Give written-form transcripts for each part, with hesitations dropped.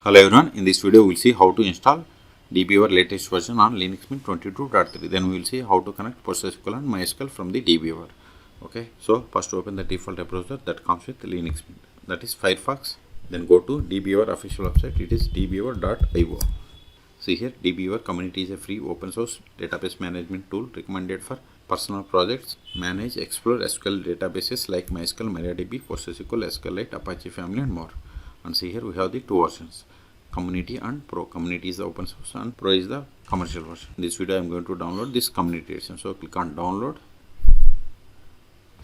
Hello everyone, in this video we will see how to install Dbeaver latest version on Linux Mint 22.3. Then we will see how to connect PostgreSQL and MySQL from the Dbeaver. Okay, so first open the default web browser that comes with Linux Mint, that is Firefox. Then go to Dbeaver official website, it is dbeaver.io. See here, Dbeaver community is a free open source database management tool recommended for personal projects. Manage, explore SQL databases like MySQL, MariaDB, PostgreSQL, SQLite, Apache family and more. And see here we have the two versions, community and pro. Community is the open source and pro is the commercial version. In this video I am going to download this community version. So click on download.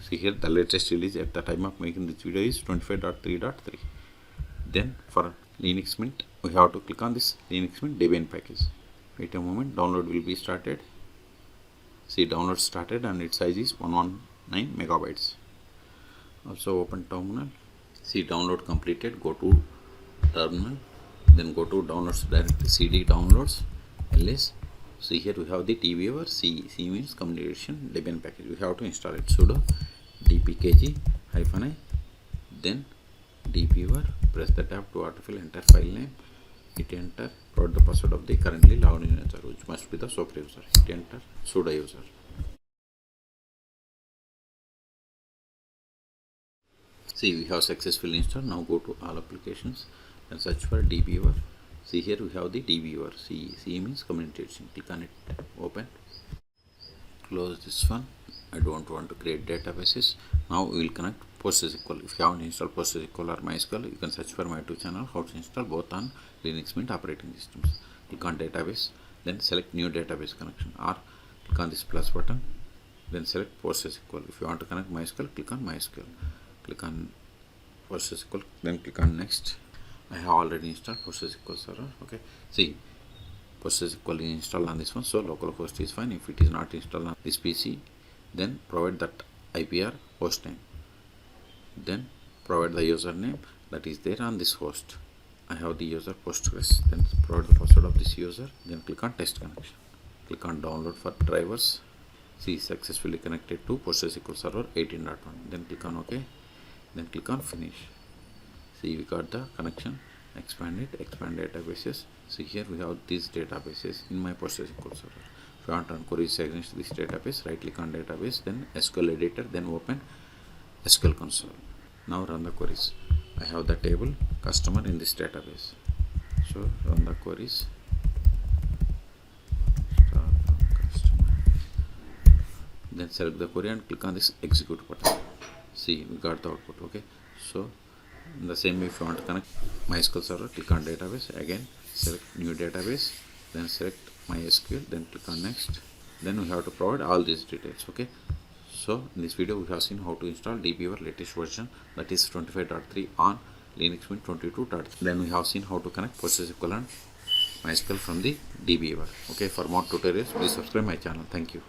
See here the latest release at the time of making this video is 25.3.3. Then for Linux Mint we have to click on this Linux Mint Debian package. Wait a moment, download will be started. See, download started and its size is 119 megabytes. Also open terminal. See, download completed. Go to terminal, then go to downloads directly, cd downloads ls. See here we have the Dbeaver c means communication Debian package. We have to install it. Sudo dpkg-i, then Dbeaver. Press the tab to autofill, enter file name, hit enter, provide the password of the currently logged in user, which must be the super user. Hit enter, sudo user. See, we have successfully installed. Now go to all applications and search for Dbeaver. See here we have the Dbeaver c means communication. Click on it, open, close this one. I don't want to create databases. Now we will connect PostgreSQL. If you haven't installed PostgreSQL or MySQL, you can search for my two channels how to install both on Linux Mint operating systems. Click on database, then select new database connection, or click on this plus button, then select PostgreSQL. If you want to connect MySQL, click on MySQL. Click on PostgreSQL, then click on next. I have already installed PostgreSQL server. Okay, see, PostgreSQL is installed on this one, so localhost is fine. If it is not installed on this PC, then provide that IP or host name, then provide the username that is there on this host. I have the user Postgres, then provide the password of this user, then click on test connection. Click on download for drivers. See, successfully connected to PostgreSQL server 18.1. Then click on OK, then click on finish. See, we got the connection. Expand it, expand databases. See here we have these databases in my PostgreSQL server. If you want to run queries against this database, right click on database, then SQL editor, then open SQL console. Now run the queries. I have the table customer in this database, so run the queries. Start from customer, then select the query and click on this execute button. See, we got the output. Okay, so in the same way, if you want to connect MySQL server, click on database, again select new database, then select MySQL, then click on next. Then we have to provide all these details. Okay, so in this video we have seen how to install Dbeaver latest version, that is 25.3 on Linux Mint 22.3. Then we have seen how to connect PostgreSQL and MySQL from the Dbeaver. Okay, for more tutorials please subscribe my channel. Thank you.